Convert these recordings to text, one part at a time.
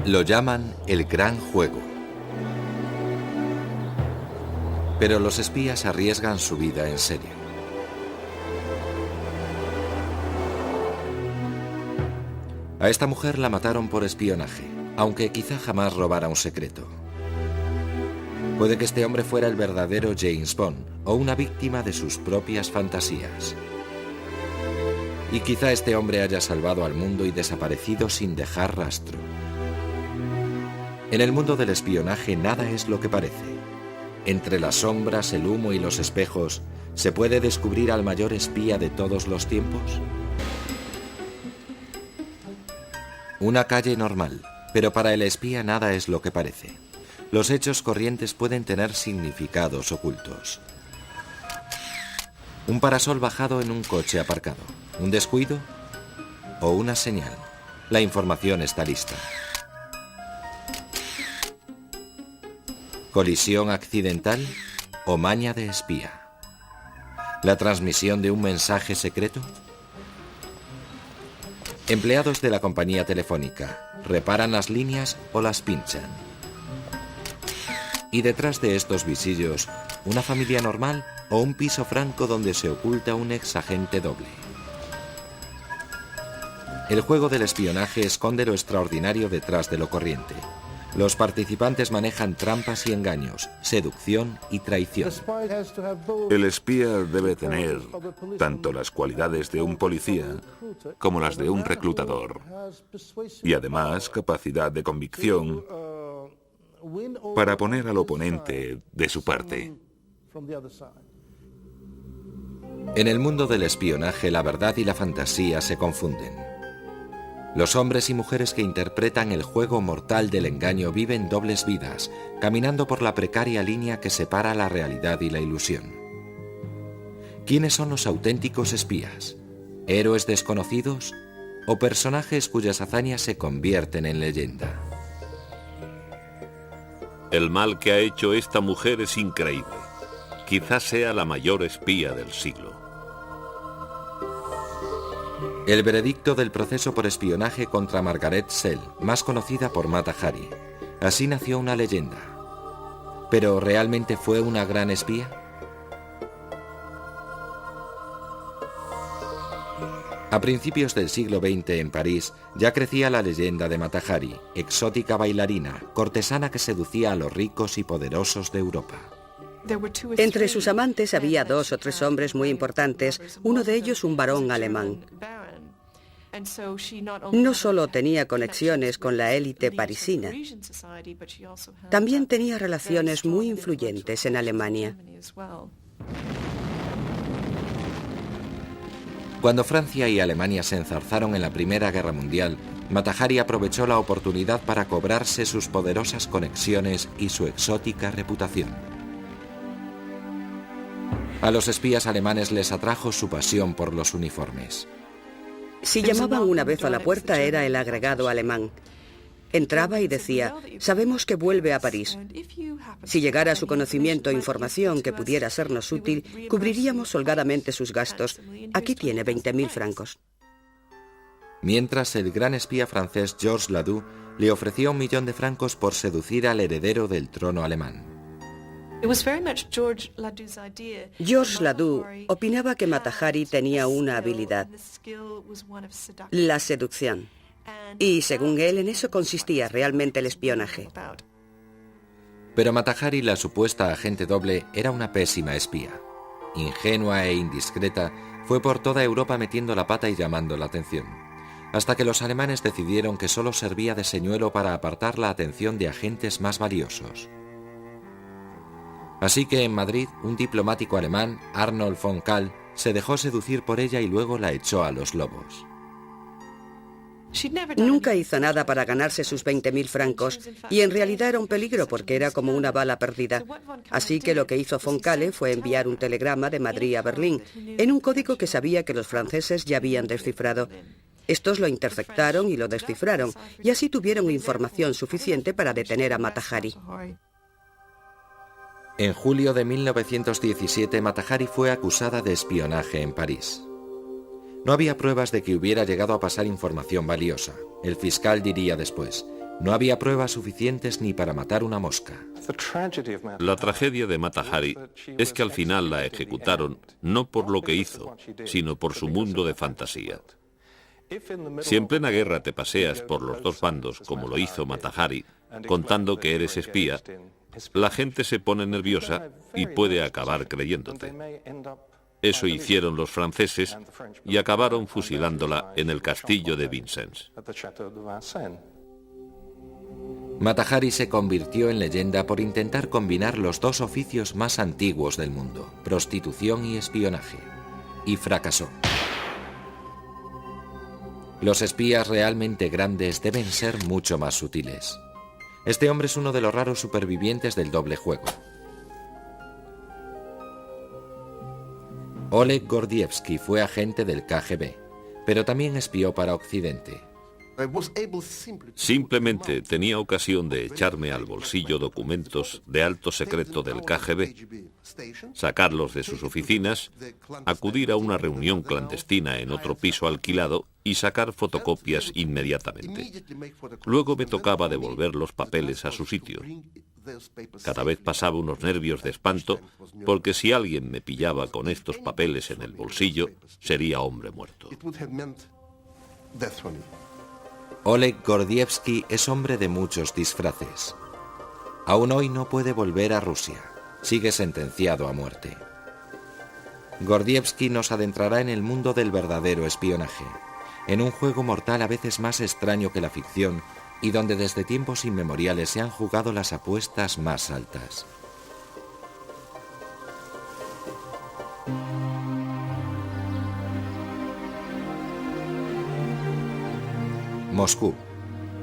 Lo llaman el gran juego. Pero los espías arriesgan su vida en serio. A esta mujer la mataron por espionaje, aunque quizá jamás robara un secreto. Puede que este hombre fuera el verdadero James Bond o una víctima de sus propias fantasías. Y quizá este hombre haya salvado al mundo y desaparecido sin dejar rastro. En el mundo del espionaje nada es lo que parece. Entre las sombras, el humo y los espejos, ¿se puede descubrir al mayor espía de todos los tiempos? Una calle normal, pero para el espía nada es lo que parece. Los hechos corrientes pueden tener significados ocultos. Un parasol bajado en un coche aparcado, un descuido o una señal. La información está lista. ¿Colisión accidental o maña de espía? ¿La transmisión de un mensaje secreto? Empleados de la compañía telefónica, ¿reparan las líneas o las pinchan? Y detrás de estos visillos, ¿una familia normal o un piso franco donde se oculta un exagente doble? El juego del espionaje esconde lo extraordinario detrás de lo corriente. Los participantes manejan trampas y engaños, seducción y traición. El espía debe tener tanto las cualidades de un policía como las de un reclutador. Y además capacidad de convicción para poner al oponente de su parte. En el mundo del espionaje, la verdad y la fantasía se confunden. Los hombres y mujeres que interpretan el juego mortal del engaño viven dobles vidas, caminando por la precaria línea que separa la realidad y la ilusión. ¿Quiénes son los auténticos espías? ¿Héroes desconocidos o personajes cuyas hazañas se convierten en leyenda? El mal que ha hecho esta mujer es increíble. Quizás sea la mayor espía del siglo. El veredicto del proceso por espionaje contra Margaret Sell, más conocida por Mata Hari. Así nació una leyenda. ¿Pero realmente fue una gran espía? A principios del siglo XX en París ya crecía la leyenda de Mata Hari, exótica bailarina, cortesana que seducía a los ricos y poderosos de Europa. Entre sus amantes había 2 o 3 hombres muy importantes, uno de ellos un barón alemán. No solo tenía conexiones con la élite parisina, también tenía relaciones muy influyentes en Alemania. Cuando Francia y Alemania se enzarzaron en la Primera Guerra Mundial, Mata Hari aprovechó la oportunidad para cobrarse sus poderosas conexiones y su exótica reputación. A los espías alemanes les atrajo su pasión por los uniformes. Si llamaban una vez a la puerta era el agregado alemán. Entraba y decía, sabemos que vuelve a París. Si llegara a su conocimiento información que pudiera sernos útil, cubriríamos holgadamente sus gastos. Aquí tiene 20.000 francos. Mientras el gran espía francés Georges Ladoux le ofreció 1 millón de francos por seducir al heredero del trono alemán. Georges Ladoux opinaba que Mata Hari tenía una habilidad, la seducción. Y según él, en eso consistía realmente el espionaje. Pero Mata Hari, la supuesta agente doble, era una pésima espía. Ingenua e indiscreta, fue por toda Europa metiendo la pata y llamando la atención. Hasta que los alemanes decidieron que solo servía de señuelo para apartar la atención de agentes más valiosos. Así que en Madrid, un diplomático alemán, Arnold von Kahl, se dejó seducir por ella y luego la echó a los lobos. Nunca hizo nada para ganarse sus 20.000 francos y en realidad era un peligro porque era como una bala perdida. Así que lo que hizo von Kahl fue enviar un telegrama de Madrid a Berlín en un código que sabía que los franceses ya habían descifrado. Estos lo interceptaron y lo descifraron y así tuvieron información suficiente para detener a Mata Hari. En julio de 1917, Mata Hari fue acusada de espionaje en París. No había pruebas de que hubiera llegado a pasar información valiosa. El fiscal diría después, No había pruebas suficientes ni para matar una mosca. La tragedia de Mata Hari es que al final la ejecutaron no por lo que hizo, sino por su mundo de fantasía. Si en plena guerra te paseas por los dos bandos, como lo hizo Mata Hari, contando que eres espía, la gente se pone nerviosa y puede acabar creyéndote. Eso hicieron los franceses y acabaron fusilándola en el castillo de Vincennes. Mata Hari se convirtió en leyenda por intentar combinar los dos oficios más antiguos del mundo, prostitución y espionaje, y fracasó. Los espías realmente grandes deben ser mucho más sutiles. Este hombre es uno de los raros supervivientes del doble juego. Oleg Gordievsky fue agente del KGB, pero también espió para Occidente. Simplemente tenía ocasión de echarme al bolsillo documentos de alto secreto del KGB, sacarlos de sus oficinas, acudir a una reunión clandestina en otro piso alquilado y sacar fotocopias inmediatamente. Luego me tocaba devolver los papeles a su sitio. Cada vez pasaba unos nervios de espanto, porque si alguien me pillaba con estos papeles en el bolsillo, sería hombre muerto. Oleg Gordievsky es hombre de muchos disfraces. Aún hoy no puede volver a Rusia. Sigue sentenciado a muerte. Gordievsky nos adentrará en el mundo del verdadero espionaje, en un juego mortal a veces más extraño que la ficción y donde desde tiempos inmemoriales se han jugado las apuestas más altas. Moscú,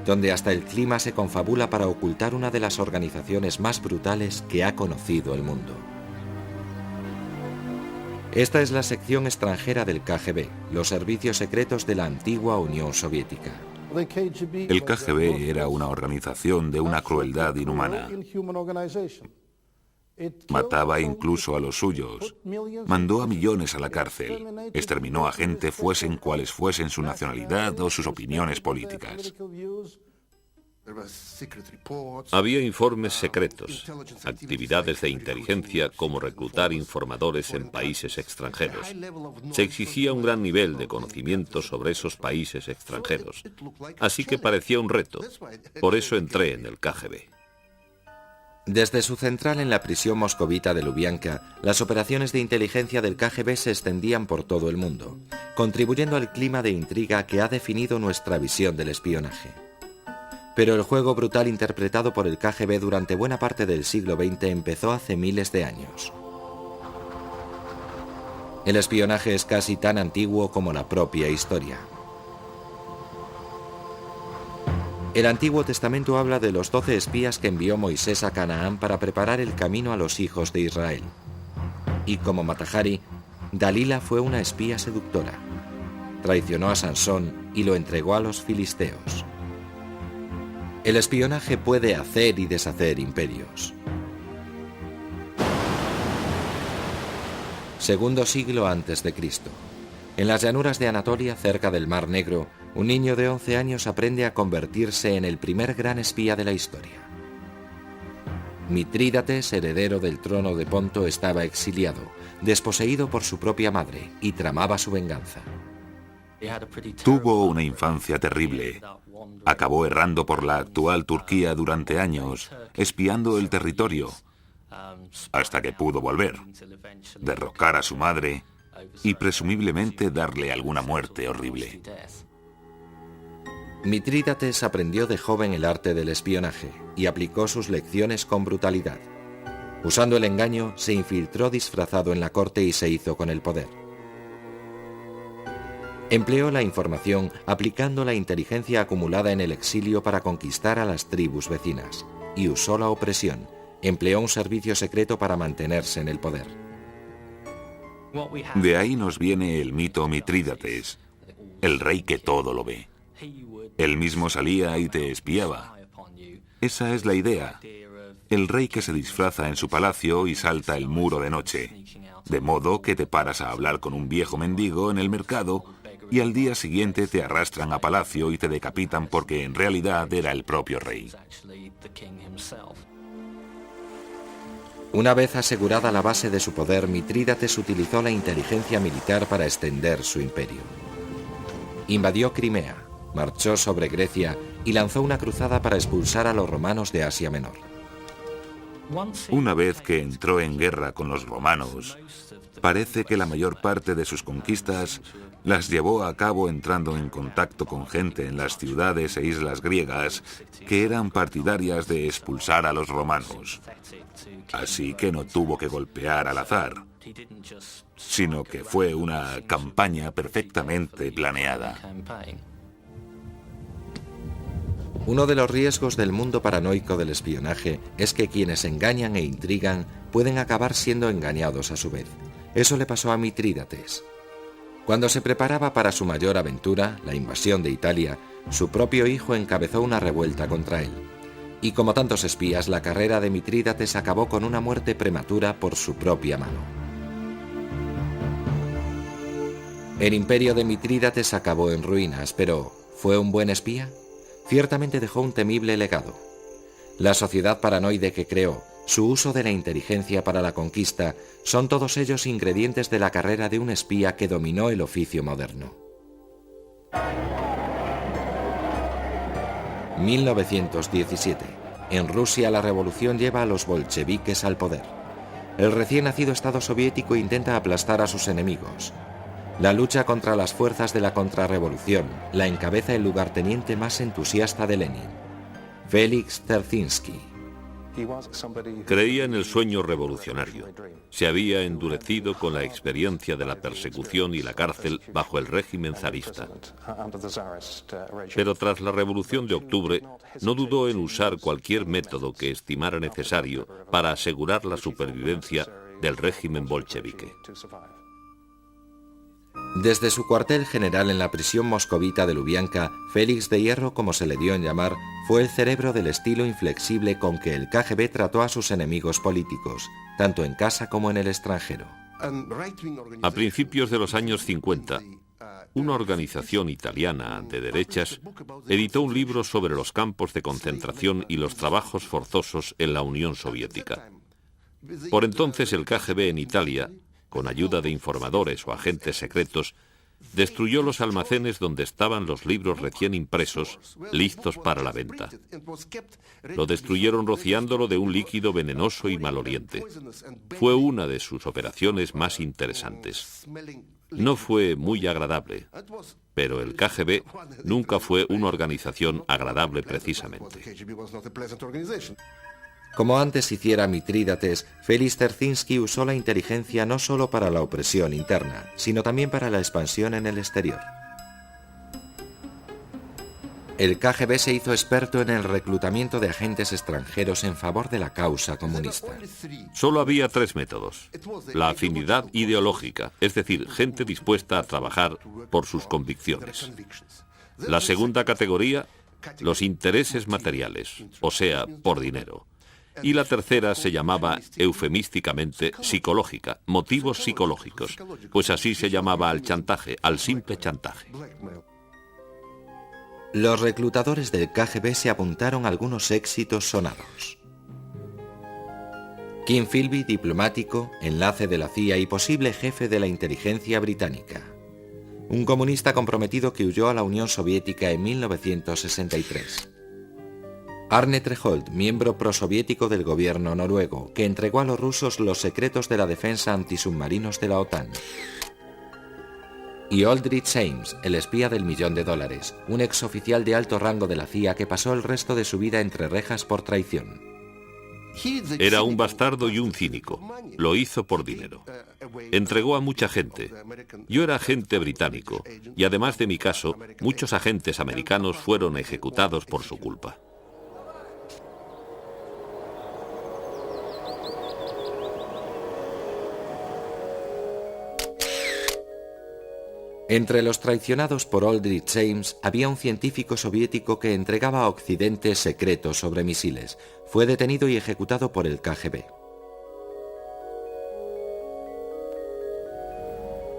donde hasta el clima se confabula para ocultar una de las organizaciones más brutales que ha conocido el mundo. Esta es la sección extranjera del KGB, los servicios secretos de la antigua Unión Soviética. El KGB era una organización de una crueldad inhumana. Mataba incluso a los suyos. Mandó a millones a la cárcel. Exterminó a gente fuesen cuales fuesen su nacionalidad o sus opiniones políticas. Había informes secretos, actividades de inteligencia como reclutar informadores en países extranjeros. Se exigía un gran nivel de conocimiento sobre esos países extranjeros. Así que parecía un reto. Por eso entré en el KGB. Desde su central en la prisión moscovita de Lubianka, las operaciones de inteligencia del KGB se extendían por todo el mundo, contribuyendo al clima de intriga que ha definido nuestra visión del espionaje. Pero el juego brutal interpretado por el KGB durante buena parte del siglo XX empezó hace miles de años. El espionaje es casi tan antiguo como la propia historia. El Antiguo Testamento habla de los 12 espías que envió Moisés a Canaán para preparar el camino a los hijos de Israel. Y como Mata Hari, Dalila fue una espía seductora. Traicionó a Sansón y lo entregó a los filisteos. El espionaje puede hacer y deshacer imperios. Segundo siglo antes de Cristo. En las llanuras de Anatolia, cerca del Mar Negro, un niño de 11 años aprende a convertirse en el primer gran espía de la historia. Mitrídates, heredero del trono de Ponto, estaba exiliado, desposeído por su propia madre, y tramaba su venganza. Tuvo una infancia terrible. Acabó errando por la actual Turquía durante años, espiando el territorio, hasta que pudo volver, derrocar a su madre y presumiblemente darle alguna muerte horrible. Mitrídates aprendió de joven el arte del espionaje y aplicó sus lecciones con brutalidad. Usando el engaño, se infiltró disfrazado en la corte y se hizo con el poder. Empleó la información aplicando la inteligencia acumulada en el exilio para conquistar a las tribus vecinas, y usó la opresión. Empleó un servicio secreto para mantenerse en el poder. De ahí nos viene el mito Mitrídates, el rey que todo lo ve. Él mismo salía y te espiaba. Esa es la idea. El rey que se disfraza en su palacio y salta el muro de noche, de modo que te paras a hablar con un viejo mendigo en el mercado y al día siguiente te arrastran a palacio y te decapitan porque en realidad era el propio rey. Una vez asegurada la base de su poder, Mitrídates utilizó la inteligencia militar para extender su imperio. Invadió Crimea, marchó sobre Grecia y lanzó una cruzada para expulsar a los romanos de Asia Menor. Una vez que entró en guerra con los romanos, parece que la mayor parte de sus conquistas las llevó a cabo entrando en contacto con gente en las ciudades e islas griegas que eran partidarias de expulsar a los romanos. Así que no tuvo que golpear al azar, sino que fue una campaña perfectamente planeada. Uno de los riesgos del mundo paranoico del espionaje es que quienes engañan e intrigan pueden acabar siendo engañados a su vez. Eso le pasó a Mitrídates. Cuando se preparaba para su mayor aventura, la invasión de Italia, su propio hijo encabezó una revuelta contra él. Y como tantos espías, la carrera de Mitrídates acabó con una muerte prematura por su propia mano. El imperio de Mitrídates acabó en ruinas, pero ¿fue un buen espía? Ciertamente dejó un temible legado. La sociedad paranoide que creó, su uso de la inteligencia para la conquista, son todos ellos ingredientes de la carrera de un espía que dominó el oficio moderno. 1917. En Rusia la revolución lleva a los bolcheviques al poder. El recién nacido Estado soviético intenta aplastar a sus enemigos. La lucha contra las fuerzas de la contrarrevolución la encabeza el lugarteniente más entusiasta de Lenin, Félix Dzerzhinsky. Creía en el sueño revolucionario. Se había endurecido con la experiencia de la persecución y la cárcel bajo el régimen zarista. Pero tras la Revolución de Octubre, no dudó en usar cualquier método que estimara necesario para asegurar la supervivencia del régimen bolchevique. Desde su cuartel general en la prisión moscovita de Lubianka, Félix de Hierro, como se le dio en llamar, fue el cerebro del estilo inflexible con que el KGB trató a sus enemigos políticos, tanto en casa como en el extranjero. A principios de los años 50, una organización italiana de derechas editó un libro sobre los campos de concentración y los trabajos forzosos en la Unión Soviética. Por entonces el KGB en Italia, con ayuda de informadores o agentes secretos, destruyó los almacenes donde estaban los libros recién impresos, listos para la venta. Lo destruyeron rociándolo de un líquido venenoso y maloliente. Fue una de sus operaciones más interesantes. No fue muy agradable, pero el KGB nunca fue una organización agradable precisamente. Como antes hiciera Mitrídates, Félix Dzerzhinsky usó la inteligencia no solo para la opresión interna, sino también para la expansión en el exterior. El KGB se hizo experto en el reclutamiento de agentes extranjeros en favor de la causa comunista. Solo había tres métodos: la afinidad ideológica, es decir, gente dispuesta a trabajar por sus convicciones. La segunda categoría, los intereses materiales, o sea, por dinero. Y la tercera se llamaba eufemísticamente psicológica, motivos psicológicos, pues así se llamaba al chantaje, al simple chantaje. Los reclutadores del KGB se apuntaron a algunos éxitos sonados. Kim Philby, diplomático, enlace de la CIA y posible jefe de la inteligencia británica. Un comunista comprometido que huyó a la Unión Soviética en 1963. Arne Treholt, miembro prosoviético del gobierno noruego, que entregó a los rusos los secretos de la defensa antisubmarinos de la OTAN. Y Aldrich Ames, el espía del $1.000.000, un exoficial de alto rango de la CIA que pasó el resto de su vida entre rejas por traición. Era un bastardo y un cínico. Lo hizo por dinero. Entregó a mucha gente. Yo era agente británico, y además de mi caso, muchos agentes americanos fueron ejecutados por su culpa. Entre los traicionados por Aldrich Ames había un científico soviético que entregaba a Occidente secretos sobre misiles. Fue detenido y ejecutado por el KGB.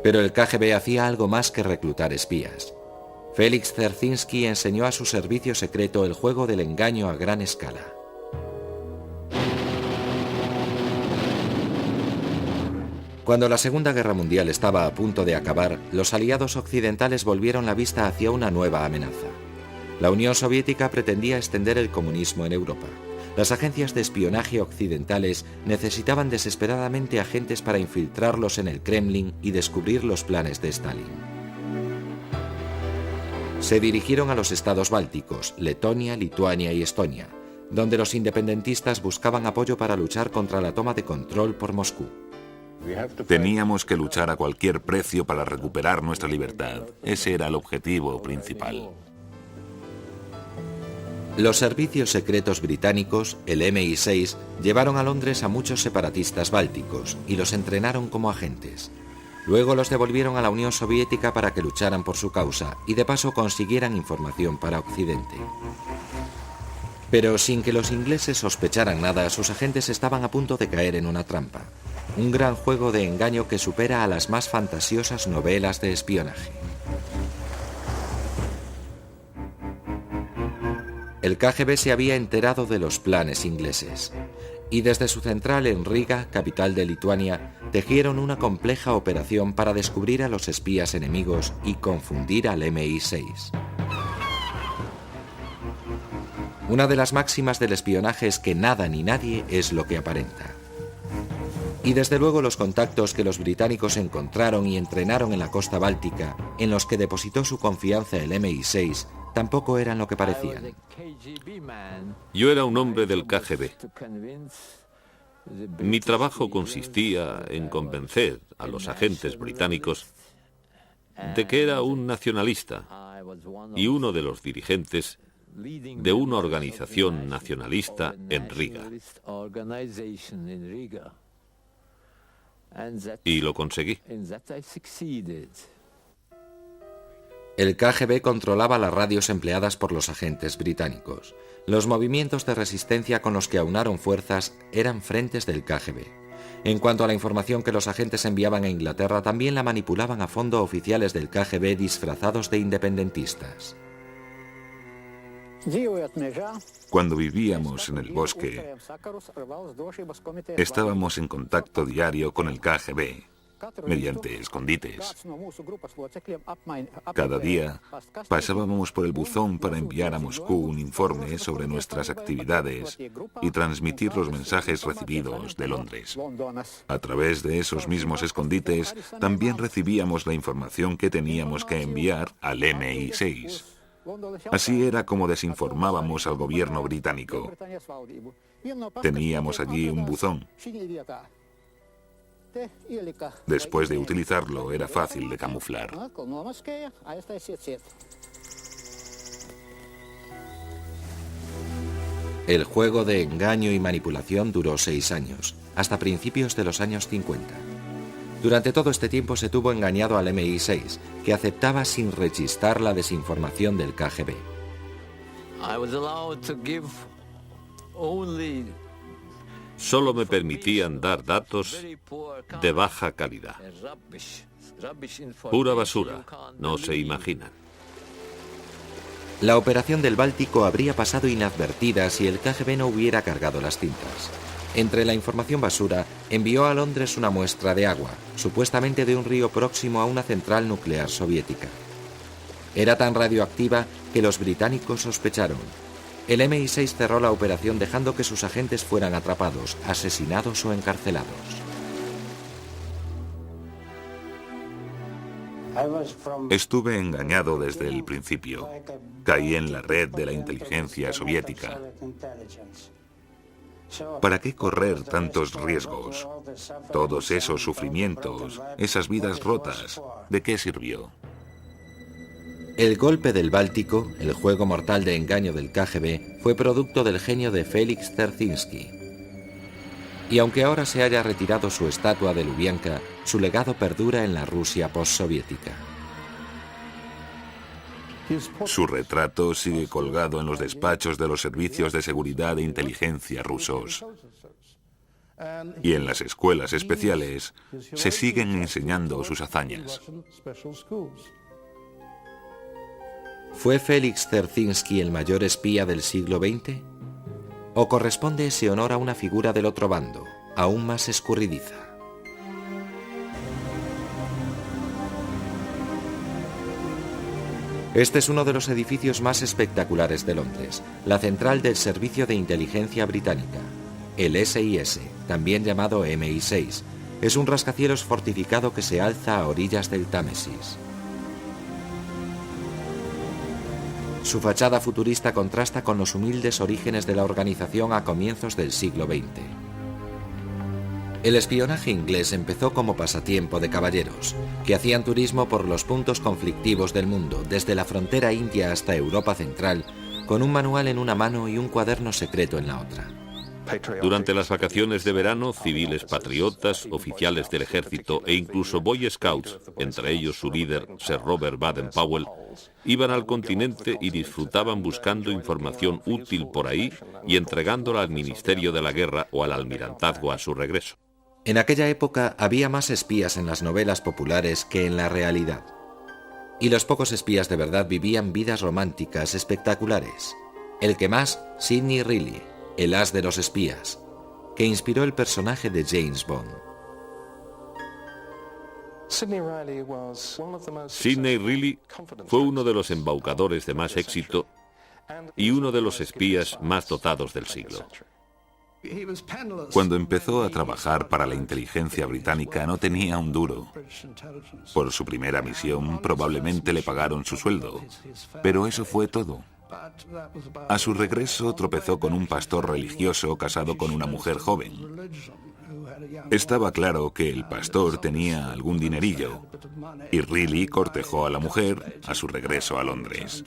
Pero el KGB hacía algo más que reclutar espías. Félix Dzerzhinsky enseñó a su servicio secreto el juego del engaño a gran escala. Cuando la Segunda Guerra Mundial estaba a punto de acabar, los aliados occidentales volvieron la vista hacia una nueva amenaza. La Unión Soviética pretendía extender el comunismo en Europa. Las agencias de espionaje occidentales necesitaban desesperadamente agentes para infiltrarlos en el Kremlin y descubrir los planes de Stalin. Se dirigieron a los estados bálticos, Letonia, Lituania y Estonia, donde los independentistas buscaban apoyo para luchar contra la toma de control por Moscú. Teníamos que luchar a cualquier precio para recuperar nuestra libertad. Ese era el objetivo principal. Los servicios secretos británicos, el MI6, llevaron a Londres a muchos separatistas bálticos y los entrenaron como agentes. Luego los devolvieron a la Unión Soviética para que lucharan por su causa y de paso consiguieran información para Occidente. Pero sin que los ingleses sospecharan nada, sus agentes estaban a punto de caer en una trampa. Un gran juego de engaño que supera a las más fantasiosas novelas de espionaje. El KGB se había enterado de los planes ingleses y desde su central en Riga, capital de Lituania, tejieron una compleja operación para descubrir a los espías enemigos y confundir al MI6. Una de las máximas del espionaje es que nada ni nadie es lo que aparenta. Y desde luego los contactos que los británicos encontraron y entrenaron en la costa báltica, en los que depositó su confianza el MI6, tampoco eran lo que parecían. Yo era un hombre del KGB. Mi trabajo consistía en convencer a los agentes británicos de que era un nacionalista y uno de los dirigentes de una organización nacionalista en Riga. Y lo conseguí. El KGB controlaba las radios empleadas por los agentes británicos. Los movimientos de resistencia con los que aunaron fuerzas eran frentes del KGB. En cuanto a la información que los agentes enviaban a Inglaterra, también la manipulaban a fondo oficiales del KGB disfrazados de independentistas. Cuando vivíamos en el bosque, estábamos en contacto diario con el KGB, mediante escondites. Cada día pasábamos por el buzón para enviar a Moscú un informe sobre nuestras actividades y transmitir los mensajes recibidos de Londres. A través de esos mismos escondites también recibíamos la información que teníamos que enviar al MI6. Así era como desinformábamos al gobierno británico. Teníamos allí un buzón. Después de utilizarlo, era fácil de camuflar. El juego de engaño y manipulación duró 6 años, hasta principios de los años 50. Durante todo este tiempo se tuvo engañado al MI6, que aceptaba sin rechistar la desinformación del KGB. Solo me permitían dar datos de baja calidad. Pura basura, no se imaginan. La operación del Báltico habría pasado inadvertida si el KGB no hubiera cargado las cintas. Entre la información basura, envió a Londres una muestra de agua, supuestamente de un río próximo a una central nuclear soviética. Era tan radioactiva que los británicos sospecharon. El MI6 cerró la operación dejando que sus agentes fueran atrapados, asesinados o encarcelados. Estuve engañado desde el principio. Caí en la red de la inteligencia soviética. ¿Para qué correr tantos riesgos? Todos esos sufrimientos, esas vidas rotas, ¿de qué sirvió? El golpe del Báltico, el juego mortal de engaño del KGB, fue producto del genio de Félix Dzerzhinsky. Y aunque ahora se haya retirado su estatua de Lubianka, su legado perdura en la Rusia postsoviética. Su retrato sigue colgado en los despachos de los servicios de seguridad e inteligencia rusos. Y en las escuelas especiales se siguen enseñando sus hazañas. ¿Fue Félix Dzerzhinsky el mayor espía del siglo XX? ¿O corresponde ese honor a una figura del otro bando, aún más escurridiza? Este es uno de los edificios más espectaculares de Londres, la central del Servicio de Inteligencia Británica. El SIS, también llamado MI6, es un rascacielos fortificado que se alza a orillas del Támesis. Su fachada futurista contrasta con los humildes orígenes de la organización a comienzos del siglo XX. El espionaje inglés empezó como pasatiempo de caballeros, que hacían turismo por los puntos conflictivos del mundo, desde la frontera india hasta Europa Central, con un manual en una mano y un cuaderno secreto en la otra. Durante las vacaciones de verano, civiles patriotas, oficiales del ejército e incluso Boy Scouts, entre ellos su líder, Sir Robert Baden-Powell, iban al continente y disfrutaban buscando información útil por ahí y entregándola al Ministerio de la Guerra o al Almirantazgo a su regreso. En aquella época había más espías en las novelas populares que en la realidad. Y los pocos espías de verdad vivían vidas románticas espectaculares. El que más, Sidney Reilly, el as de los espías, que inspiró el personaje de James Bond. Sidney Reilly fue uno de los embaucadores de más éxito y uno de los espías más dotados del siglo. Cuando empezó a trabajar para la inteligencia británica no tenía un duro. Por su primera misión probablemente le pagaron su sueldo, pero eso fue todo. A su regreso tropezó con un pastor religioso casado con una mujer joven. Estaba claro que el pastor tenía algún dinerillo, y Reilly cortejó a la mujer a su regreso a Londres.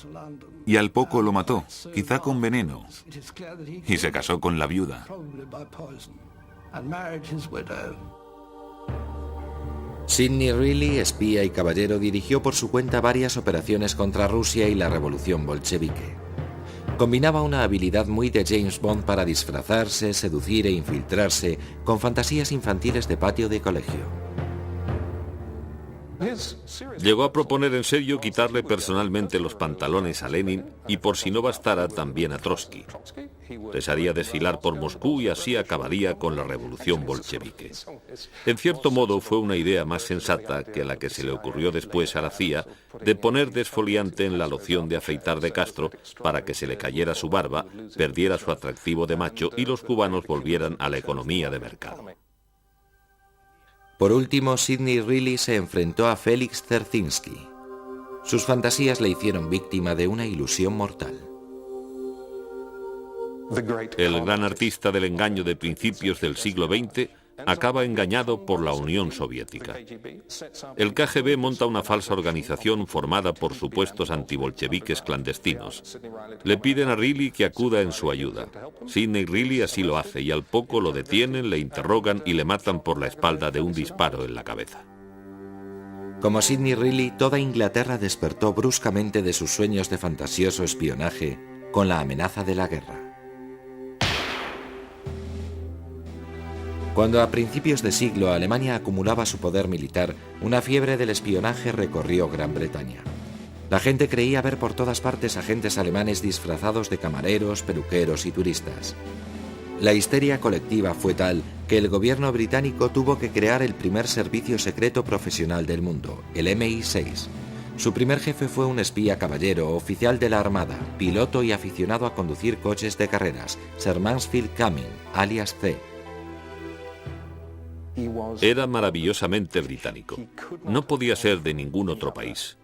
Y al poco lo mató, quizá con veneno, y se casó con la viuda. Sidney Reilly, espía y caballero, dirigió por su cuenta varias operaciones contra Rusia y la revolución bolchevique. Combinaba una habilidad muy de James Bond para disfrazarse, seducir e infiltrarse con fantasías infantiles de patio de colegio. Llegó a proponer en serio quitarle personalmente los pantalones a Lenin y, por si no bastara, también a Trotsky. Les haría desfilar por Moscú y así acabaría con la revolución bolchevique. En cierto modo fue una idea más sensata que la que se le ocurrió después a la CIA de poner desfoliante en la loción de afeitar de Castro para que se le cayera su barba, perdiera su atractivo de macho y los cubanos volvieran a la economía de mercado. Por último, Sidney Reilly se enfrentó a Félix Dzerzhinsky. Sus fantasías le hicieron víctima de una ilusión mortal. El gran artista del engaño de principios del siglo XX acaba engañado por la Unión Soviética. El KGB monta una falsa organización formada por supuestos antibolcheviques clandestinos. Le piden a Reilly que acuda en su ayuda. Sidney Reilly así lo hace y al poco lo detienen, le interrogan y le matan por la espalda de un disparo en la cabeza. Como Sidney Reilly, toda Inglaterra despertó bruscamente de sus sueños de fantasioso espionaje con la amenaza de la guerra. Cuando a principios de siglo Alemania acumulaba su poder militar, una fiebre del espionaje recorrió Gran Bretaña. La gente creía ver por todas partes agentes alemanes disfrazados de camareros, peluqueros y turistas. La histeria colectiva fue tal que el gobierno británico tuvo que crear el primer servicio secreto profesional del mundo, el MI6. Su primer jefe fue un espía caballero, oficial de la Armada, piloto y aficionado a conducir coches de carreras, Sir Mansfield Cumming, alias C. Era maravillosamente británico. No podía ser de ningún otro país.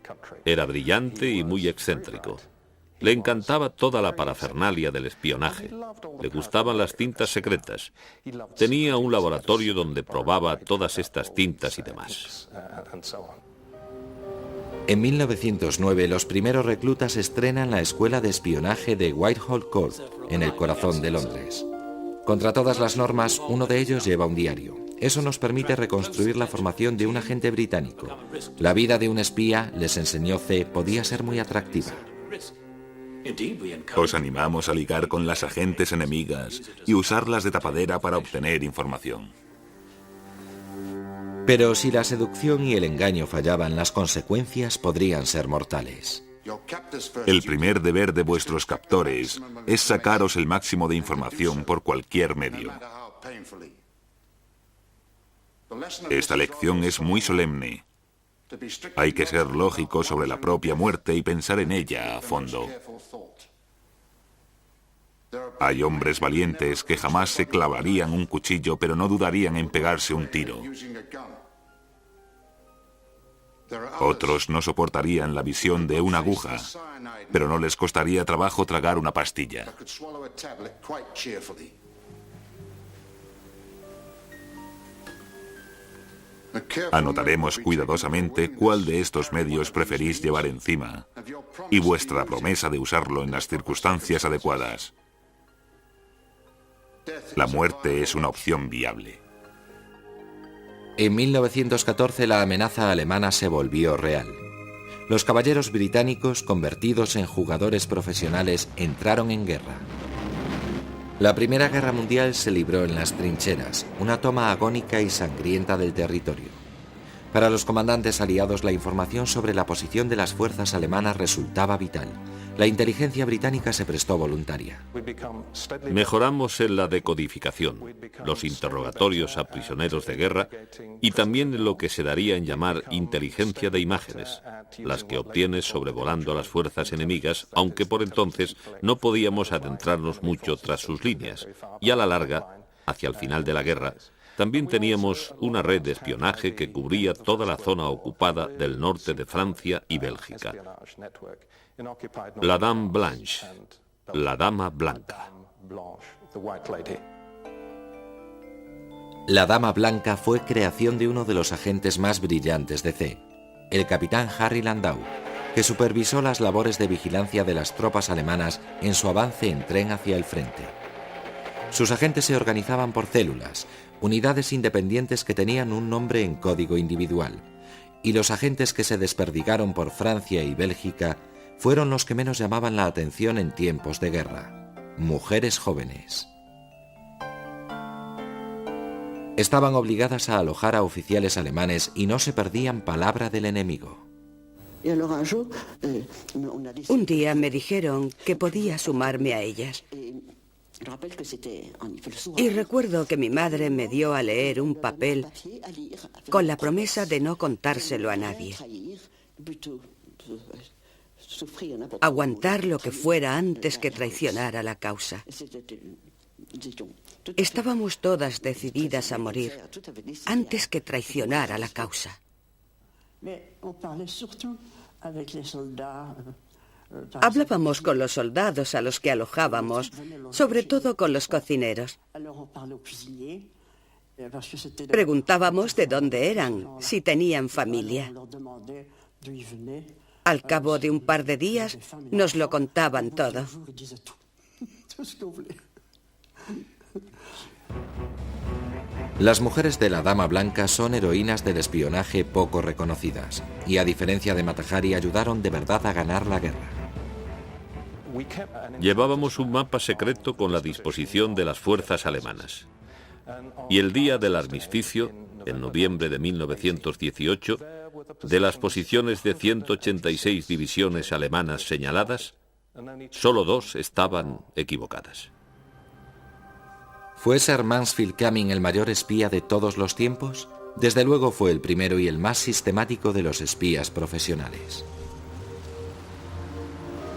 Era brillante y muy excéntrico. Le encantaba toda la parafernalia del espionaje. Le gustaban las tintas secretas. Tenía un laboratorio donde probaba todas estas tintas y demás. En 1909, los primeros reclutas estrenan la escuela de espionaje de Whitehall Court, en el corazón de Londres. Contra todas las normas, uno de ellos lleva un diario. Eso nos permite reconstruir la formación de un agente británico. La vida de un espía, les enseñó C, podía ser muy atractiva. Os animamos a ligar con las agentes enemigas y usarlas de tapadera para obtener información. Pero si la seducción y el engaño fallaban, las consecuencias podrían ser mortales. El primer deber de vuestros captores es sacaros el máximo de información por cualquier medio. Esta lección es muy solemne. Hay que ser lógico sobre la propia muerte y pensar en ella a fondo. Hay hombres valientes que jamás se clavarían un cuchillo, pero no dudarían en pegarse un tiro. Otros no soportarían la visión de una aguja, pero no les costaría trabajo tragar una pastilla. Anotaremos cuidadosamente cuál de estos medios preferís llevar encima y vuestra promesa de usarlo en las circunstancias adecuadas. La muerte es una opción viable. En 1914 la amenaza alemana se volvió real. Los caballeros británicos, convertidos en jugadores profesionales, entraron en guerra. La Primera Guerra Mundial se libró en las trincheras, una toma agónica y sangrienta del territorio. Para los comandantes aliados, la información sobre la posición de las fuerzas alemanas resultaba vital. La inteligencia británica se prestó voluntaria. Mejoramos en la decodificación, los interrogatorios a prisioneros de guerra y también en lo que se daría en llamar inteligencia de imágenes, las que obtienes sobrevolando a las fuerzas enemigas, aunque por entonces no podíamos adentrarnos mucho tras sus líneas, y a la larga, hacia el final de la guerra, también teníamos una red de espionaje que cubría toda la zona ocupada del norte de Francia y Bélgica. La Dame Blanche, la Dama Blanca. La Dama Blanca fue creación de uno de los agentes más brillantes de C, el capitán Harry Landau, que supervisó las labores de vigilancia de las tropas alemanas en su avance en tren hacia el frente. Sus agentes se organizaban por células, unidades independientes que tenían un nombre en código individual, y los agentes que se desperdigaron por Francia y Bélgica fueron los que menos llamaban la atención en tiempos de guerra: mujeres jóvenes. Estaban obligadas a alojar a oficiales alemanes y no se perdían palabra del enemigo. Un día me dijeron que podía sumarme a ellas. Y recuerdo que mi madre me dio a leer un papel con la promesa de no contárselo a nadie. Aguantar lo que fuera antes que traicionar a la causa. Estábamos todas decididas a morir antes que traicionar a la causa. Hablábamos con los soldados a los que alojábamos, sobre todo con los cocineros. Preguntábamos de dónde eran, si tenían familia. Al cabo de un par de días nos lo contaban todo. Las mujeres de la Dama Blanca son heroínas del espionaje poco reconocidas y, a diferencia de Mata Hari, ayudaron de verdad a ganar la guerra. Llevábamos un mapa secreto con la disposición de las fuerzas alemanas. Y el día del armisticio, en noviembre de 1918, de las posiciones de 186 divisiones alemanas señaladas, solo 2 estaban equivocadas. ¿Fue Sir Mansfield Cumming el mayor espía de todos los tiempos? Desde luego fue el primero y el más sistemático de los espías profesionales.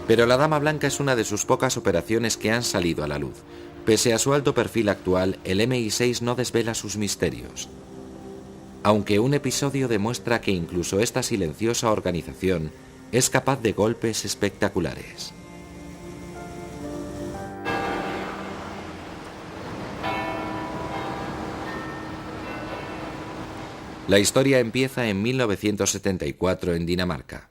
Pero la Dama Blanca es una de sus pocas operaciones que han salido a la luz. Pese a su alto perfil actual, el MI6 no desvela sus misterios. Aunque un episodio demuestra que incluso esta silenciosa organización es capaz de golpes espectaculares. La historia empieza en 1974 en Dinamarca.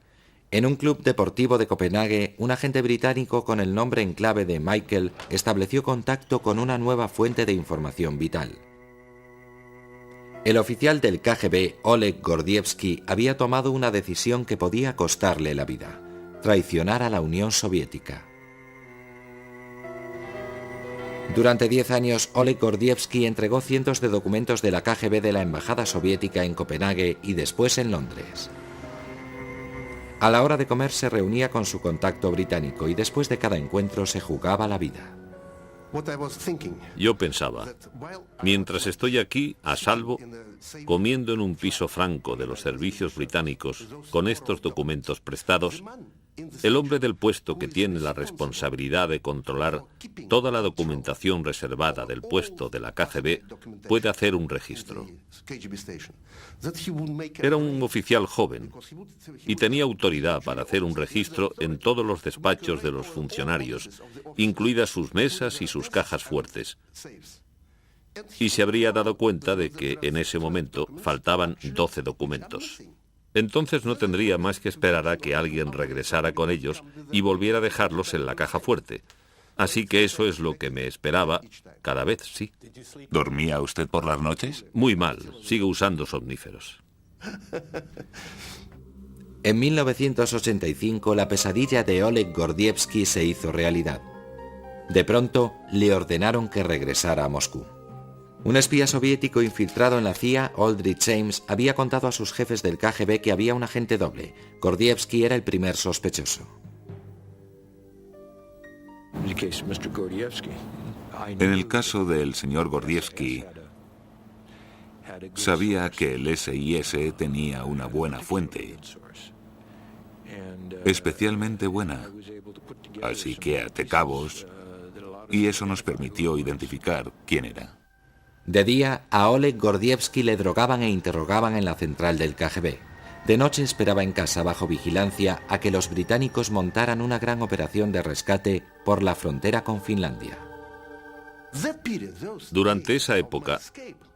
En un club deportivo de Copenhague, un agente británico con el nombre en clave de Michael estableció contacto con una nueva fuente de información vital. El oficial del KGB, Oleg Gordievsky, había tomado una decisión que podía costarle la vida: traicionar a la Unión Soviética. Durante 10 años, Oleg Gordievsky entregó cientos de documentos de la KGB de la Embajada Soviética en Copenhague y después en Londres. A la hora de comer se reunía con su contacto británico y después de cada encuentro se jugaba la vida. Yo pensaba, mientras estoy aquí, a salvo, comiendo en un piso franco de los servicios británicos con estos documentos prestados, el hombre del puesto que tiene la responsabilidad de controlar toda la documentación reservada del puesto de la KGB puede hacer un registro. Era un oficial joven y tenía autoridad para hacer un registro en todos los despachos de los funcionarios, incluidas sus mesas y sus cajas fuertes. Y se habría dado cuenta de que en ese momento faltaban 12 documentos. Entonces no tendría más que esperar a que alguien regresara con ellos y volviera a dejarlos en la caja fuerte. Así que eso es lo que me esperaba cada vez, sí. ¿Dormía usted por las noches? Muy mal, sigo usando somníferos. En 1985, la pesadilla de Oleg Gordievsky se hizo realidad. De pronto, le ordenaron que regresara a Moscú. Un espía soviético infiltrado en la CIA, Aldrich James, había contado a sus jefes del KGB que había un agente doble. Gordievsky era el primer sospechoso. En el caso del señor Gordievsky, sabía que el SIS tenía una buena fuente, especialmente buena, así que até cabos, y eso nos permitió identificar quién era. De día, a Oleg Gordievsky le drogaban e interrogaban en la central del KGB. De noche esperaba en casa bajo vigilancia a que los británicos montaran una gran operación de rescate por la frontera con Finlandia. Durante esa época,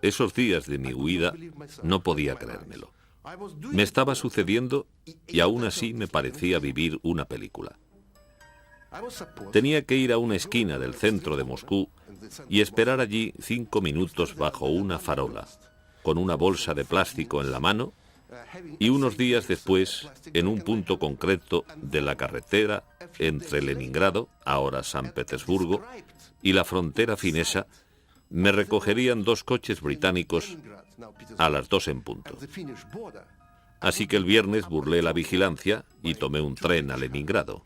esos días de mi huida, no podía creérmelo. Me estaba sucediendo y aún así me parecía vivir una película. Tenía que ir a una esquina del centro de Moscú y esperar allí 5 minutos bajo una farola, con una bolsa de plástico en la mano, y unos días después, en un punto concreto de la carretera entre Leningrado, ahora San Petersburgo, y la frontera finesa, me recogerían 2 coches británicos a las 2 en punto. Así que el viernes burlé la vigilancia y tomé un tren a Leningrado.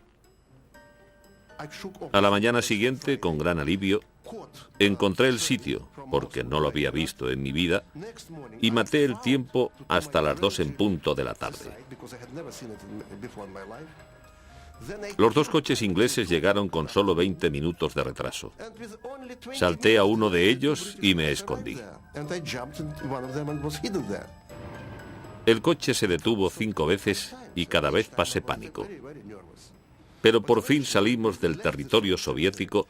A la mañana siguiente, con gran alivio, encontré el sitio, porque no lo había visto en mi vida, y maté el tiempo hasta las 2 en punto de la tarde. Los 2 coches ingleses llegaron con solo 20 minutos de retraso. Salté a uno de ellos y me escondí. El coche se detuvo 5 veces y cada vez pasé pánico. Pero por fin salimos del territorio soviético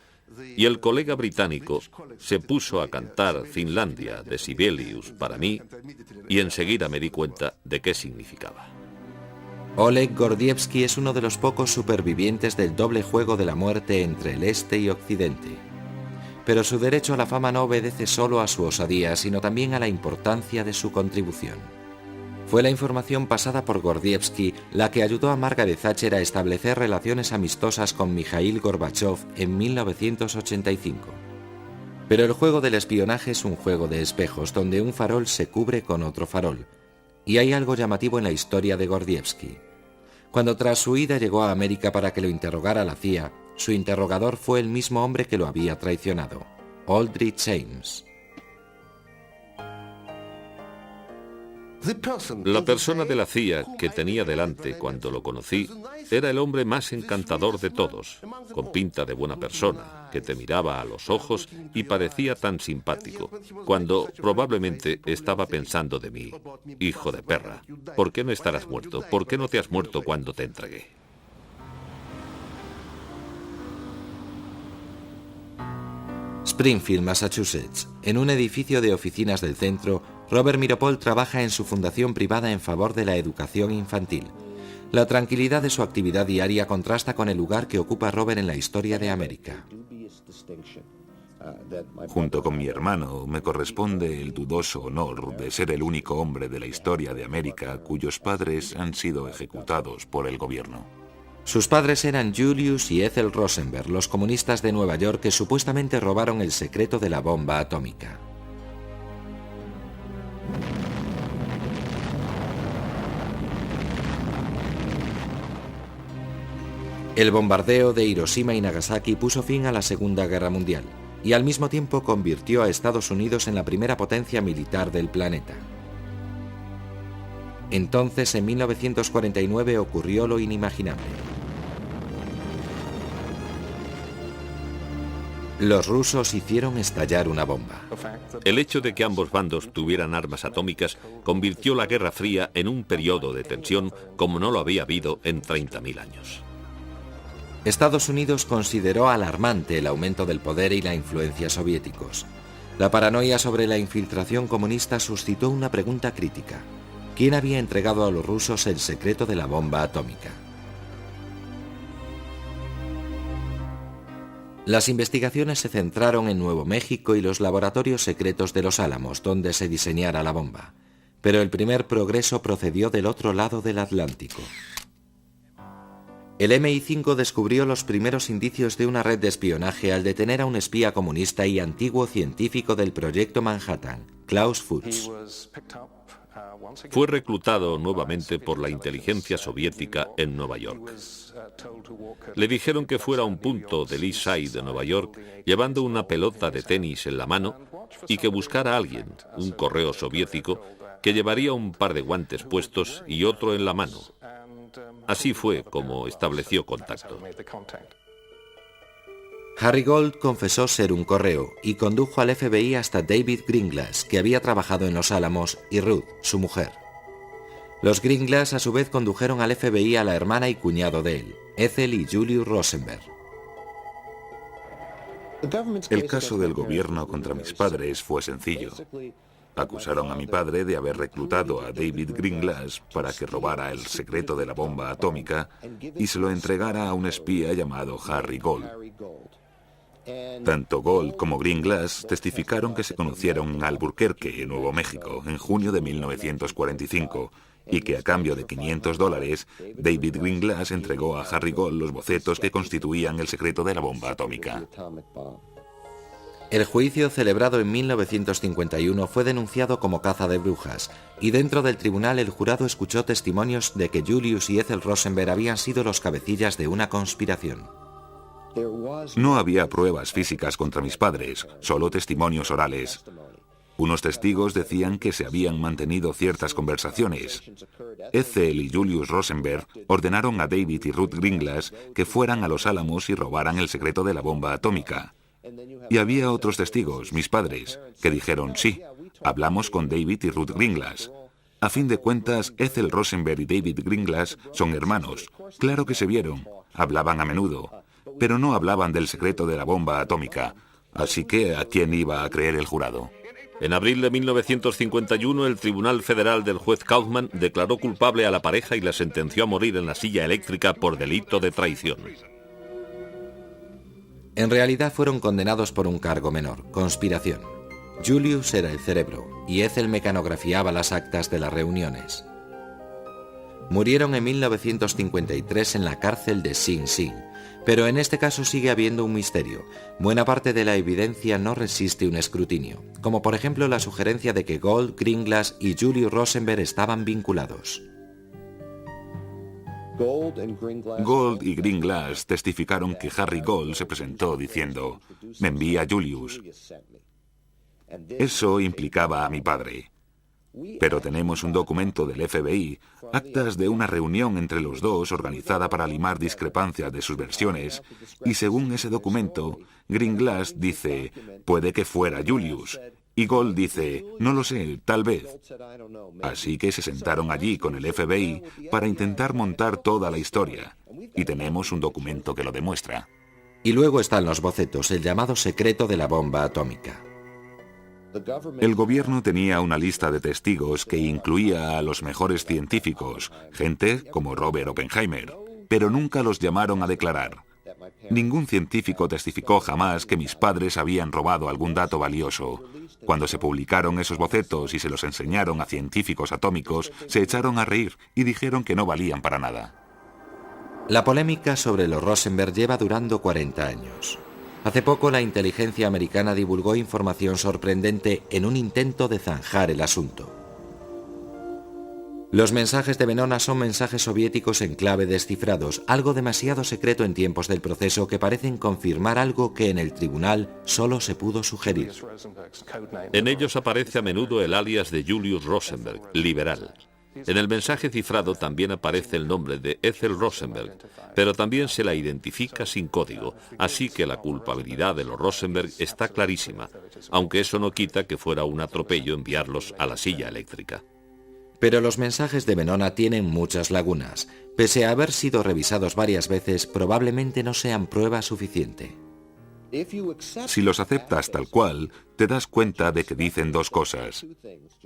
y el colega británico se puso a cantar Finlandia de Sibelius para mí y enseguida me di cuenta de qué significaba. Oleg Gordievsky es uno de los pocos supervivientes del doble juego de la muerte entre el Este y Occidente. Pero su derecho a la fama no obedece solo a su osadía, sino también a la importancia de su contribución. Fue la información pasada por Gordievsky la que ayudó a Margaret Thatcher a establecer relaciones amistosas con Mikhail Gorbachev en 1985. Pero el juego del espionaje es un juego de espejos donde un farol se cubre con otro farol. Y hay algo llamativo en la historia de Gordievsky. Cuando tras su huida llegó a América para que lo interrogara la CIA, su interrogador fue el mismo hombre que lo había traicionado, Aldrich James. La persona de la CIA que tenía delante cuando lo conocí era el hombre más encantador de todos, con pinta de buena persona, que te miraba a los ojos y parecía tan simpático, cuando probablemente estaba pensando de mí: hijo de perra, ¿por qué no estarás muerto? ¿Por qué no te has muerto cuando te entregué? Springfield, Massachusetts. En un edificio de oficinas del centro, Robert Meeropol trabaja en su fundación privada en favor de la educación infantil. La tranquilidad de su actividad diaria contrasta con el lugar que ocupa Robert en la historia de América. Junto con mi hermano, me corresponde el dudoso honor de ser el único hombre de la historia de América cuyos padres han sido ejecutados por el gobierno. Sus padres eran Julius y Ethel Rosenberg, los comunistas de Nueva York que supuestamente robaron el secreto de la bomba atómica. El bombardeo de Hiroshima y Nagasaki puso fin a la Segunda Guerra Mundial y al mismo tiempo convirtió a Estados Unidos en la primera potencia militar del planeta. Entonces, en 1949, ocurrió lo inimaginable. Los rusos hicieron estallar una bomba. El hecho de que ambos bandos tuvieran armas atómicas convirtió la Guerra Fría en un periodo de tensión como no lo había habido en 30.000 años. Estados Unidos consideró alarmante el aumento del poder y la influencia soviéticos. La paranoia sobre la infiltración comunista suscitó una pregunta crítica. ¿Quién había entregado a los rusos el secreto de la bomba atómica? Las investigaciones se centraron en Nuevo México y los laboratorios secretos de Los Álamos, donde se diseñara la bomba. Pero el primer progreso procedió del otro lado del Atlántico. El MI5 descubrió los primeros indicios de una red de espionaje al detener a un espía comunista y antiguo científico del Proyecto Manhattan, Klaus Fuchs. Fue reclutado nuevamente por la inteligencia soviética en Nueva York. Le dijeron que fuera a un punto del East Side de Nueva York llevando una pelota de tenis en la mano y que buscara a alguien, un correo soviético, que llevaría un par de guantes puestos y otro en la mano. Así fue como estableció contacto. Harry Gold confesó ser un correo y condujo al FBI hasta David Greenglass, que había trabajado en Los Álamos, y Ruth, su mujer. Los Greenglass a su vez condujeron al FBI a la hermana y cuñado de él, Ethel y Julius Rosenberg. El caso del gobierno contra mis padres fue sencillo. Acusaron a mi padre de haber reclutado a David Greenglass para que robara el secreto de la bomba atómica y se lo entregara a un espía llamado Harry Gold. Tanto Gold como Greenglass testificaron que se conocieron en Albuquerque, Nuevo México, en junio de 1945, y que a cambio de $500, David Greenglass entregó a Harry Gold los bocetos que constituían el secreto de la bomba atómica. El juicio, celebrado en 1951, fue denunciado como caza de brujas, y dentro del tribunal el jurado escuchó testimonios de que Julius y Ethel Rosenberg habían sido los cabecillas de una conspiración. No había pruebas físicas contra mis padres, solo testimonios orales. Unos testigos decían que se habían mantenido ciertas conversaciones. Ethel y Julius Rosenberg ordenaron a David y Ruth Greenglass que fueran a Los Álamos y robaran el secreto de la bomba atómica. Y había otros testigos, mis padres, que dijeron sí, hablamos con David y Ruth Greenglass. A fin de cuentas, Ethel Rosenberg y David Greenglass son hermanos. Claro que se vieron, hablaban a menudo, pero no hablaban del secreto de la bomba atómica. Así que, ¿a quién iba a creer el jurado? En abril de 1951, el Tribunal Federal del juez Kaufman declaró culpable a la pareja y la sentenció a morir en la silla eléctrica por delito de traición. En realidad fueron condenados por un cargo menor, conspiración. Julius era el cerebro y Ethel mecanografiaba las actas de las reuniones. Murieron en 1953 en la cárcel de Sing Sing, pero en este caso sigue habiendo un misterio. Buena parte de la evidencia no resiste un escrutinio, como por ejemplo la sugerencia de que Gold, Greenglass y Julius Rosenberg estaban vinculados. Gold y Greenglass testificaron que Harry Gold se presentó diciendo, me envía a Julius. Eso implicaba a mi padre. Pero tenemos un documento del FBI, actas de una reunión entre los dos organizada para limar discrepancias de sus versiones, y según ese documento, Greenglass dice, puede que fuera Julius, y Gold dice, no lo sé, tal vez. Así que se sentaron allí con el FBI para intentar montar toda la historia, y tenemos un documento que lo demuestra. Y luego están los bocetos, el llamado secreto de la bomba atómica. El gobierno tenía una lista de testigos que incluía a los mejores científicos, gente como Robert Oppenheimer, pero nunca los llamaron a declarar. Ningún científico testificó jamás que mis padres habían robado algún dato valioso. Cuando se publicaron esos bocetos y se los enseñaron a científicos atómicos, se echaron a reír y dijeron que no valían para nada. La polémica sobre los Rosenberg lleva durando 40 años. Hace poco la inteligencia americana divulgó información sorprendente en un intento de zanjar el asunto. Los mensajes de Venona son mensajes soviéticos en clave descifrados, algo demasiado secreto en tiempos del proceso que parecen confirmar algo que en el tribunal solo se pudo sugerir. En ellos aparece a menudo el alias de Julius Rosenberg, liberal. En el mensaje cifrado también aparece el nombre de Ethel Rosenberg, pero también se la identifica sin código, así que la culpabilidad de los Rosenberg está clarísima, aunque eso no quita que fuera un atropello enviarlos a la silla eléctrica. Pero los mensajes de Venona tienen muchas lagunas. Pese a haber sido revisados varias veces, probablemente no sean prueba suficiente. Si los aceptas tal cual, te das cuenta de que dicen dos cosas: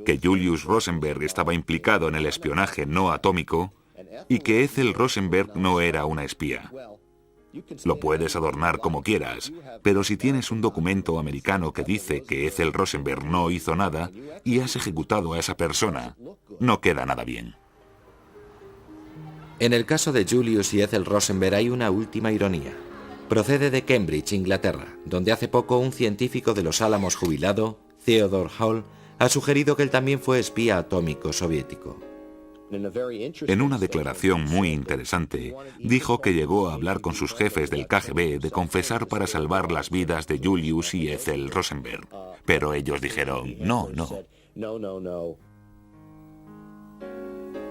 que Julius Rosenberg estaba implicado en el espionaje no atómico y que Ethel Rosenberg no era una espía. Lo puedes adornar como quieras, pero si tienes un documento americano que dice que Ethel Rosenberg no hizo nada y has ejecutado a esa persona, no queda nada bien. En el caso de Julius y Ethel Rosenberg hay una última ironía. Procede de Cambridge, Inglaterra, donde hace poco un científico de los Álamos jubilado, Theodore Hall, ha sugerido que él también fue espía atómico soviético. En una declaración muy interesante, dijo que llegó a hablar con sus jefes del KGB de confesar para salvar las vidas de Julius y Ethel Rosenberg, pero ellos dijeron no.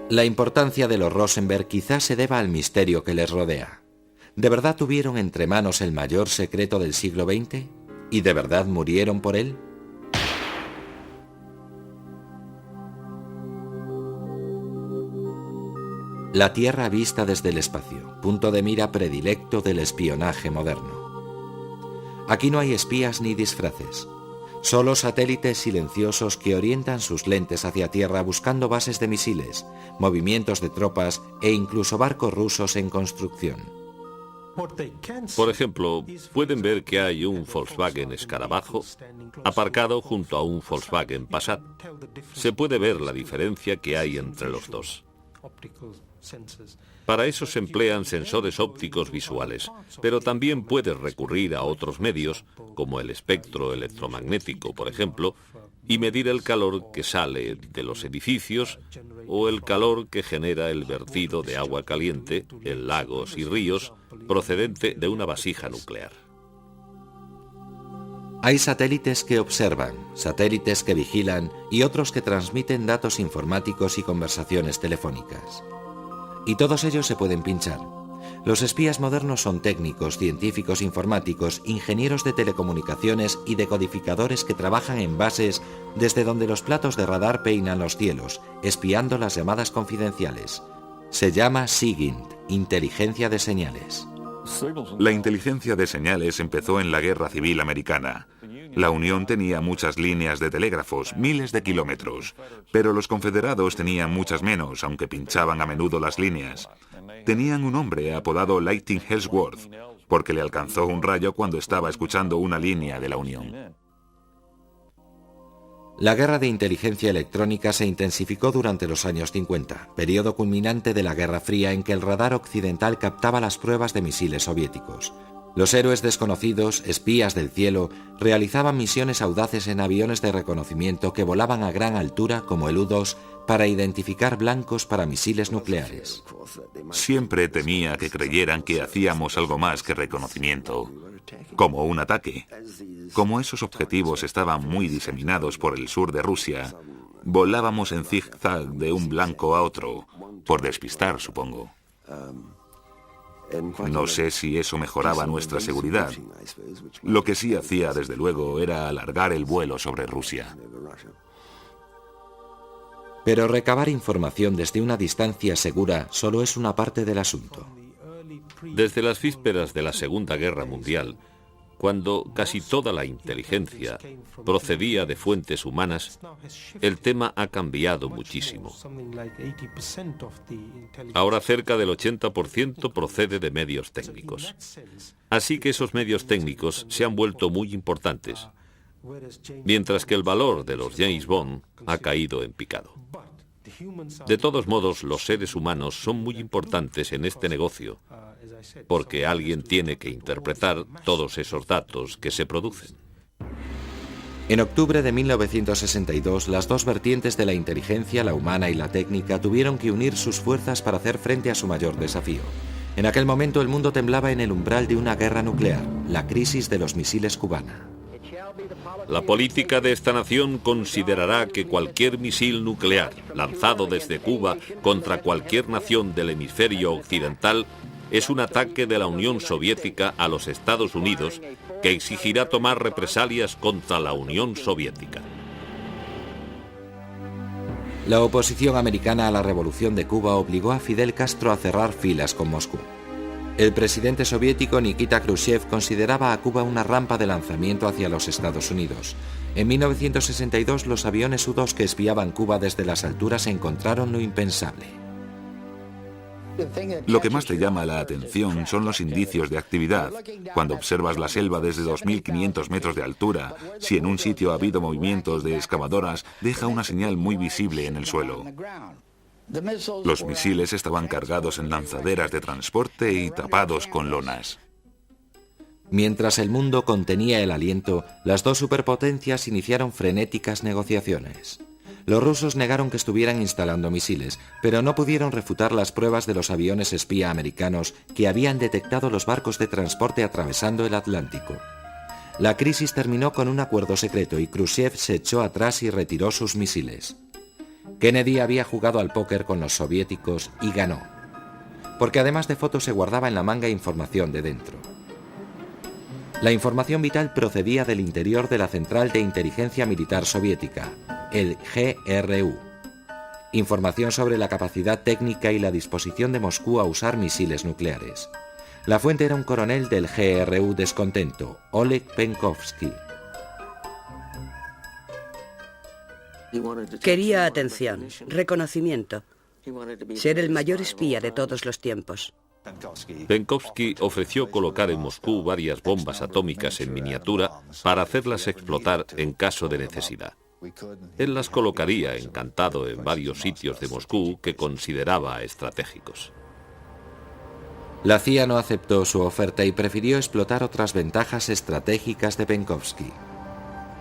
La importancia de los Rosenberg quizás se deba al misterio que les rodea. ¿De verdad tuvieron entre manos el mayor secreto del siglo XX? ¿Y de verdad murieron por él? La Tierra vista desde el espacio, punto de mira predilecto del espionaje moderno. Aquí no hay espías ni disfraces, solo satélites silenciosos que orientan sus lentes hacia Tierra buscando bases de misiles, movimientos de tropas e incluso barcos rusos en construcción. Por ejemplo, pueden ver que hay un Volkswagen Escarabajo aparcado junto a un Volkswagen Passat. Se puede ver la diferencia que hay entre los dos. Para eso se emplean sensores ópticos visuales, pero también puedes recurrir a otros medios, como el espectro electromagnético, por ejemplo, y medir el calor que sale de los edificios o el calor que genera el vertido de agua caliente en lagos y ríos procedente de una vasija nuclear. Hay satélites que observan, satélites que vigilan y otros que transmiten datos informáticos y conversaciones telefónicas. Y todos ellos se pueden pinchar. Los espías modernos son técnicos, científicos informáticos, ingenieros de telecomunicaciones y decodificadores que trabajan en bases desde donde los platos de radar peinan los cielos, espiando las llamadas confidenciales. Se llama SIGINT, inteligencia de señales. La inteligencia de señales empezó en la Guerra Civil Americana. La Unión tenía muchas líneas de telégrafos, miles de kilómetros, pero los confederados tenían muchas menos, aunque pinchaban a menudo las líneas. Tenían un hombre apodado Lightning Ellsworth, porque le alcanzó un rayo cuando estaba escuchando una línea de la Unión. La guerra de inteligencia electrónica se intensificó durante los años 50, periodo culminante de la Guerra Fría en que el radar occidental captaba las pruebas de misiles soviéticos. Los héroes desconocidos, espías del cielo, realizaban misiones audaces en aviones de reconocimiento que volaban a gran altura como el U-2 para identificar blancos para misiles nucleares. Siempre temía que creyeran que hacíamos algo más que reconocimiento, como un ataque. Como esos objetivos estaban muy diseminados por el sur de Rusia, volábamos en zigzag de un blanco a otro, por despistar, supongo. No sé si eso mejoraba nuestra seguridad. Lo que sí hacía, desde luego, era alargar el vuelo sobre Rusia. Pero recabar información desde una distancia segura solo es una parte del asunto. Desde las vísperas de la Segunda Guerra Mundial, cuando casi toda la inteligencia procedía de fuentes humanas, el tema ha cambiado muchísimo. Ahora cerca del 80% procede de medios técnicos. Así que esos medios técnicos se han vuelto muy importantes, mientras que el valor de los James Bond ha caído en picado. De todos modos, los seres humanos son muy importantes en este negocio, porque alguien tiene que interpretar todos esos datos que se producen. En octubre de 1962, las dos vertientes de la inteligencia, la humana y la técnica, tuvieron que unir sus fuerzas para hacer frente a su mayor desafío. En aquel momento el mundo temblaba en el umbral de una guerra nuclear, la crisis de los misiles cubana. La política de esta nación considerará que cualquier misil nuclear lanzado desde Cuba contra cualquier nación del hemisferio occidental es un ataque de la Unión Soviética a los Estados Unidos que exigirá tomar represalias contra la Unión Soviética. La oposición americana a la revolución de Cuba obligó a Fidel Castro a cerrar filas con Moscú. El presidente soviético Nikita Khrushchev consideraba a Cuba una rampa de lanzamiento hacia los Estados Unidos. En 1962 los aviones U-2 que espiaban Cuba desde las alturas encontraron lo impensable. Lo que más te llama la atención son los indicios de actividad. Cuando observas la selva desde 2.500 metros de altura, si en un sitio ha habido movimientos de excavadoras, deja una señal muy visible en el suelo. Los misiles estaban cargados en lanzaderas de transporte y tapados con lonas. Mientras el mundo contenía el aliento, las dos superpotencias iniciaron frenéticas negociaciones. Los rusos negaron que estuvieran instalando misiles, pero no pudieron refutar las pruebas de los aviones espía americanos que habían detectado los barcos de transporte atravesando el Atlántico. La crisis terminó con un acuerdo secreto y Khrushchev se echó atrás y retiró sus misiles. Kennedy había jugado al póker con los soviéticos y ganó, porque además de fotos se guardaba en la manga información de dentro. La información vital procedía del interior de la Central de Inteligencia Militar Soviética, el GRU. Información sobre la capacidad técnica y la disposición de Moscú a usar misiles nucleares. La fuente era un coronel del GRU descontento, Oleg Penkovsky. Quería atención, reconocimiento, ser el mayor espía de todos los tiempos. Penkovsky ofreció colocar en Moscú varias bombas atómicas en miniatura para hacerlas explotar en caso de necesidad. Él las colocaría encantado en varios sitios de Moscú que consideraba estratégicos. La CIA no aceptó su oferta y prefirió explotar otras ventajas estratégicas de Penkovsky.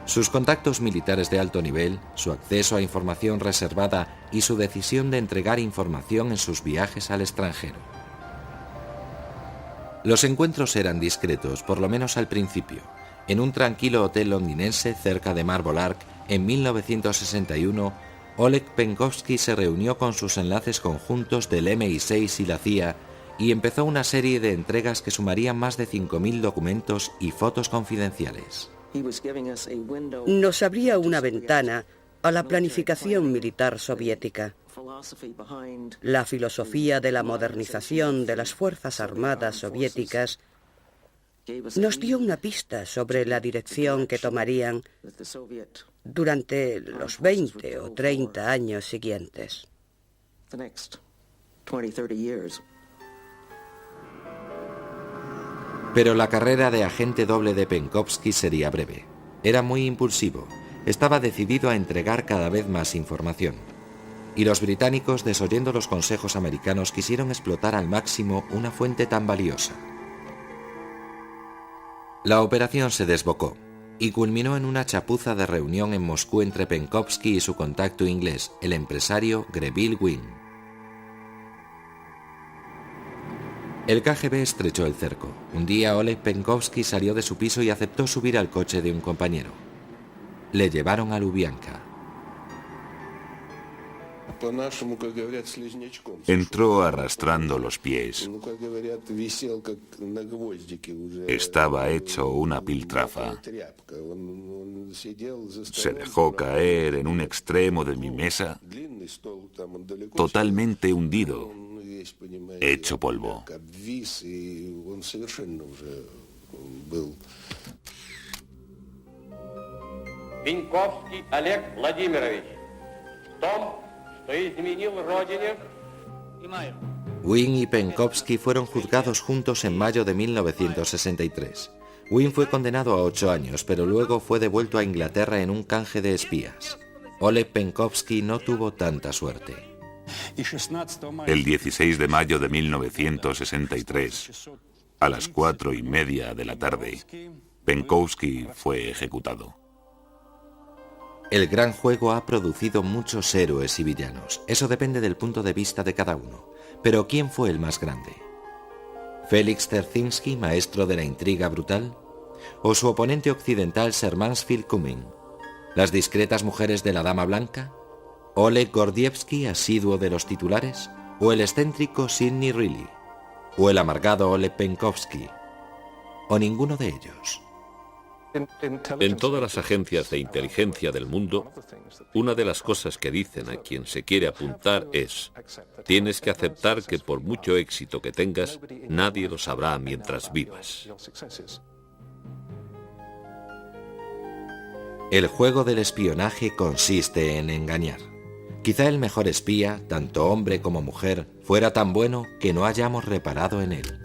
Sus contactos militares de alto nivel, su acceso a información reservada y su decisión de entregar información en sus viajes al extranjero. Los encuentros eran discretos, por lo menos al principio. En un tranquilo hotel londinense cerca de Marble Arch, en 1961, Oleg Penkovsky se reunió con sus enlaces conjuntos del MI6 y la CIA y empezó una serie de entregas que sumarían más de 5.000 documentos y fotos confidenciales. Nos abría una ventana a la planificación militar soviética, la filosofía de la modernización de las Fuerzas Armadas soviéticas. Nos dio una pista sobre la dirección que tomarían durante los 20 o 30 años siguientes. Pero la carrera de agente doble de Penkovsky sería breve. Era muy impulsivo. Estaba decidido a entregar cada vez más información. Y los británicos, desoyendo los consejos americanos, quisieron explotar al máximo una fuente tan valiosa. La operación se desbocó y culminó en una chapuza de reunión en Moscú entre Penkovsky y su contacto inglés, el empresario Greville Wynne. El KGB estrechó el cerco. Un día Oleg Penkovsky salió de su piso y aceptó subir al coche de un compañero. Le llevaron a Lubyanka. Entró arrastrando los pies. Estaba hecho una piltrafa. Se dejó caer en un extremo de mi mesa, totalmente hundido, hecho polvo. Penkovsky Oleg Vladimirovich. Wynne y Penkovsky fueron juzgados juntos en mayo de 1963. Wynne fue condenado a 8 años, pero luego fue devuelto a Inglaterra en un canje de espías. Oleg Penkovsky no tuvo tanta suerte. El 16 de mayo de 1963, a las 4:30 de la tarde, Penkovsky fue ejecutado. El gran juego ha producido muchos héroes y villanos. Eso depende del punto de vista de cada uno. Pero ¿quién fue el más grande? ¿Félix Dzerzhinsky, maestro de la intriga brutal? ¿O su oponente occidental Sir Mansfield Cumming? ¿Las discretas mujeres de la Dama Blanca? ¿Oleg Gordievsky, asiduo de los titulares? ¿O el excéntrico Sidney Reilly? ¿O el amargado Oleg Penkovsky? ¿O ninguno de ellos? En todas las agencias de inteligencia del mundo, una de las cosas que dicen a quien se quiere apuntar es: tienes que aceptar que por mucho éxito que tengas, nadie lo sabrá mientras vivas. El juego del espionaje consiste en engañar. Quizá el mejor espía, tanto hombre como mujer, fuera tan bueno que no hayamos reparado en él.